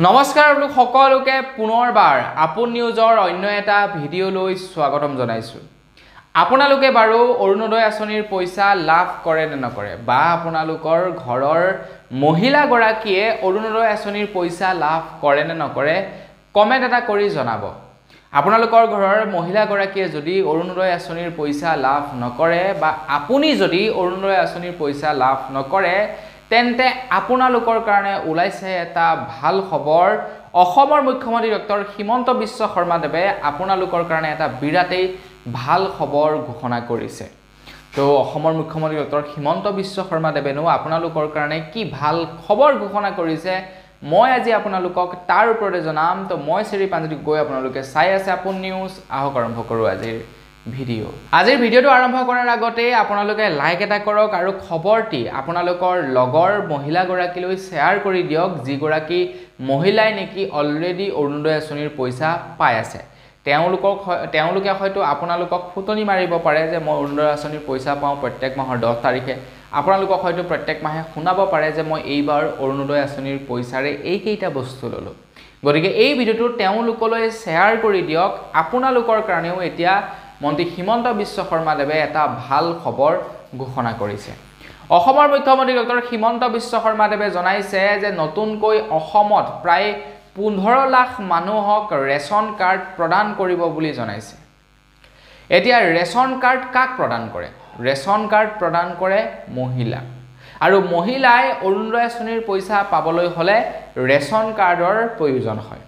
নমস্কাৰ লোক সকলোকে পুনৰবাৰ আপোন নিউজৰ অন্য এটা ভিডিঅ' লৈ স্বাগতম জনাইছো। আপোনালোকে বাৰু অৰুণোদয় আঁচনিৰ পইচা লাভ কৰে নে নকৰে বা আপোনালোকৰ ঘৰৰ মহিলা গৰাকীয়ে অৰুণোদয় আঁচনিৰ পইচা লাভ কৰে নে নকৰে কমেন্ট এটা কৰি জনাব। আপোনালোকৰ ঘৰৰ মহিলা গৰাকীয়ে যদি অৰুণোদয় আঁচনিৰ পইচা লাভ নকৰে বা আপুনি যদি অৰুণোদয় আঁচনিৰ পইচা লাভ নকৰে তেন্তে আপোনালোকৰ কাৰণে ওলাইছে এটা ভাল খবৰ। অসমৰ মুখ্যমন্ত্ৰী ডক্টৰ হিমন্ত বিশ্ব শৰ্মাদেৱে আপোনালোকৰ কাৰণে এটা বিৰাটেই ভাল খবৰ ঘোষণা কৰিছে। তো অসমৰ মুখ্যমন্ত্ৰী ডক্টৰ হিমন্ত বিশ্ব শৰ্মাদেৱেনো আপোনালোকৰ কাৰণে কি ভাল খবৰ ঘোষণা কৰিছে মই আজি আপোনালোকক তাৰ ওপৰতে জনাম। তো মই শ্ৰী পাঞ্জলিক গৈ আপোনালোকে চাই আছে আপোন নিউজ। আহক আৰম্ভ কৰোঁ আজিৰ ভিডিঅ'। আজিৰ ভিডিঅ'টো আৰম্ভ কৰাৰ আগতে আপোনালোকে লাইক এটা কৰক আৰু খবৰটি আপোনালোকৰ লগৰ মহিলা গৰাকীলৈ শ্বেয়াৰ কৰি দিয়ক যিগৰাকী মহিলাই নেকি অলৰেডি অৰুণোদয় আঁচনিৰ পইচা পাই আছে। তেওঁলোকে হয়তো আপোনালোকক ফুটনি মাৰিব পাৰে যে মই অৰুণোদয় আঁচনিৰ পইচা পাওঁ প্ৰত্যেক মাহৰ 10 তাৰিখে। আপোনালোকক হয়তো প্ৰত্যেক মাহে শুনাব পাৰে যে মই এইবাৰ অৰুণোদয় আঁচনিৰ পইচাৰে এইকেইটা বস্তু ল'লোঁ। গতিকে এই ভিডিঅ'টো তেওঁলোকলৈ শ্বেয়াৰ কৰি দিয়ক। আপোনালোকৰ কাৰণেও এতিয়া মন্ত্ৰী হিমন্ত বিশ্ব শৰ্মাদেৱে এটা ভাল খবৰ ঘোষণা কৰিছে। অসমৰ মুখ্যমন্ত্ৰী ডক্টৰ হিমন্ত বিশ্ব শৰ্মাদেৱে জনাইছে যে নতুনকৈ অসমত প্ৰায় 15 লাখ মানুহক ৰেচন কাৰ্ড প্ৰদান কৰিব বুলি জনাইছে। এতিয়া ৰেচন কাৰ্ড কাক প্ৰদান কৰে? ৰেচন কাৰ্ড প্ৰদান কৰে মহিলাক। আৰু মহিলাই অৰুণোদয় আঁচনিৰ পইচা পাবলৈ হ'লে ৰেচন কাৰ্ডৰ প্ৰয়োজন হয়।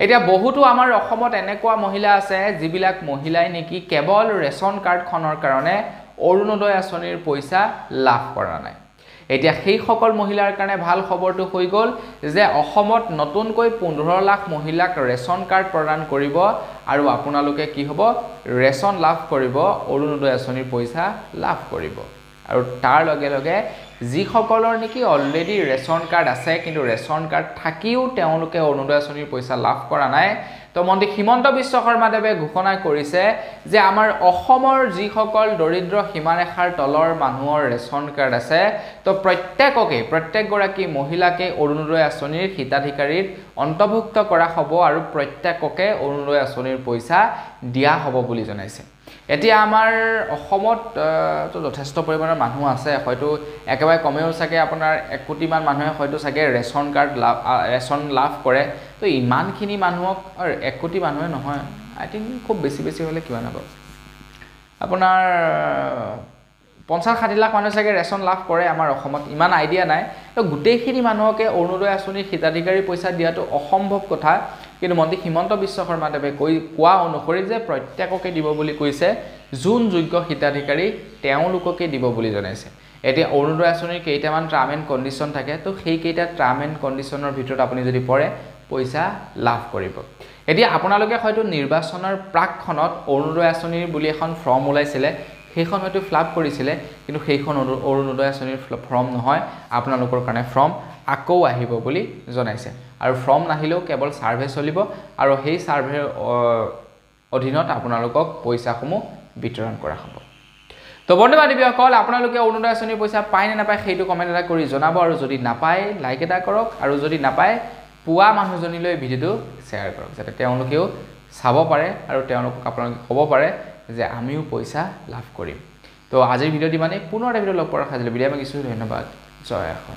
এতিয়া বহুতো আমাৰ অসমত এনেকুৱা মহিলা আছে যিবিলাক মহিলাই নেকি কেৱল ৰেচন কাৰ্ডখনৰ কাৰণে অৰুণোদয় আঁচনিৰ পইচা লাভ কৰা নাই। এতিয়া সেই সকল মহিলাৰ কাৰণে ভাল খবৰটো হৈ গ'ল যে অসমত নতুনকৈ 15 লাখ মহিলাক ৰেচন কাৰ্ড প্ৰদান কৰিব আৰু আপোনালোকে কি হ'ব ৰেচন লাভ কৰিব, অৰুণোদয় আঁচনিৰ পইচা লাভ কৰিব। আৰু তাৰ লগে লগে যিসকলৰ নেকি অলৰেডি ৰেচন কাৰ্ড আছে কিন্তু ৰেচন কাৰ্ড থাকিও তেওঁলোকে অৰুণোদয় আঁচনিৰ পইচা লাভ কৰা নাই, তো মন্ত্ৰী হিমন্ত বিশ্ব শৰ্মাদেৱে ঘোষণা কৰিছে যে আমাৰ অসমৰ যিসকল দৰিদ্ৰ সীমাৰেখাৰ তলৰ মানুহৰ ৰেচন কাৰ্ড আছে তো প্ৰত্যেকগৰাকী মহিলাকে অৰুণোদয় আঁচনিৰ হিতাধিকাৰীত অন্তৰ্ভুক্ত কৰা হ'ব আৰু প্ৰত্যেককে অৰুণোদয় আঁচনিৰ পইচা দিয়া হ'ব বুলি জনাইছে। এতিয়া আমাৰ অসমত তো যথেষ্ট পৰিমাণৰ মানুহ আছে, হয়তো একেবাৰে কমেও চাগে আপোনাৰ 1 কোটিমান মানুহে হয়তো চাগে ৰেচন লাভ কৰে। তো ইমানখিনি মানুহক 1 কোটি মানুহে নহয়, আই থিংক খুব বেছি হ'লে কিমান হ'ব আপোনাৰ 50-60 লাখ মানুহে চাগে ৰেচন লাভ কৰে আমাৰ অসমত, ইমান আইডিয়া নাই। তো গোটেইখিনি মানুহকে অৰুণোদয় আঁচনিৰ হিতাধিকাৰী পইচা দিয়াটো অসম্ভৱ কথা। কিন্তু মন্ত্ৰী হিমন্ত বিশ্ব শৰ্মাদেৱে কোৱা অনুসৰি যে প্ৰত্যেককে দিব বুলি কৈছে, যোন যোগ্য হিতাধিকাৰী তেওঁলোককে দিব বুলি জনাইছে। এতিয়া অৰুণোদয় আঁচনিৰ কেইটামান টাৰ্ম এণ্ড কণ্ডিশ্যন থাকে, তো সেইকেইটা টাৰ্ম এণ্ড কণ্ডিশ্যনৰ ভিতৰত আপুনি যদি পৰে পইচা লাভ কৰিব। এতিয়া আপোনালোকে হয়তো নিৰ্বাচনৰ প্ৰাকখনত অৰুণোদয় আঁচনিৰ বুলি এখন ফৰ্ম ওলাইছিলে, সেইখন হয়তো ফিলাপ কৰিছিলে, কিন্তু সেইখন অৰুণোদয় আঁচনিৰ ফৰ্ম নহয়, আপোনালোকৰ কাৰণে ফৰ্ম আকৌ আহিব বুলি জনাইছে। আৰু ফৰ্ম নাহিলেও কেৱল ছাৰ্ভে চলিব আৰু সেই ছাৰ্ভেৰ অধীনত আপোনালোকক পইচাসমূহ বিতৰণ কৰা হ'ব। তো বন্ধু-বান্ধৱীসকল, আপোনালোকে অৰুণোদয় আঁচনিৰ পইচা পায় নে নাপায় সেইটো কমেণ্ট এটা কৰি জনাব। আৰু যদি নাপায় লাইক এটা কৰক, আৰু যদি নাপায় পোৱা মানুহজনীলৈ ভিডিঅ'টো শ্বেয়াৰ কৰক যাতে তেওঁলোকেও চাব পাৰে আৰু তেওঁলোকক আপোনালোকে ক'ব পাৰে যে আমিও পইচা লাভ কৰিম। তো আজিৰ ভিডিঅ'টি মানে পুনৰ এটা ভিডিঅ' লগ পোৱাৰ সাজিলে বিদায় মাগিছোঁ। ধন্যবাদ। জয় আসন।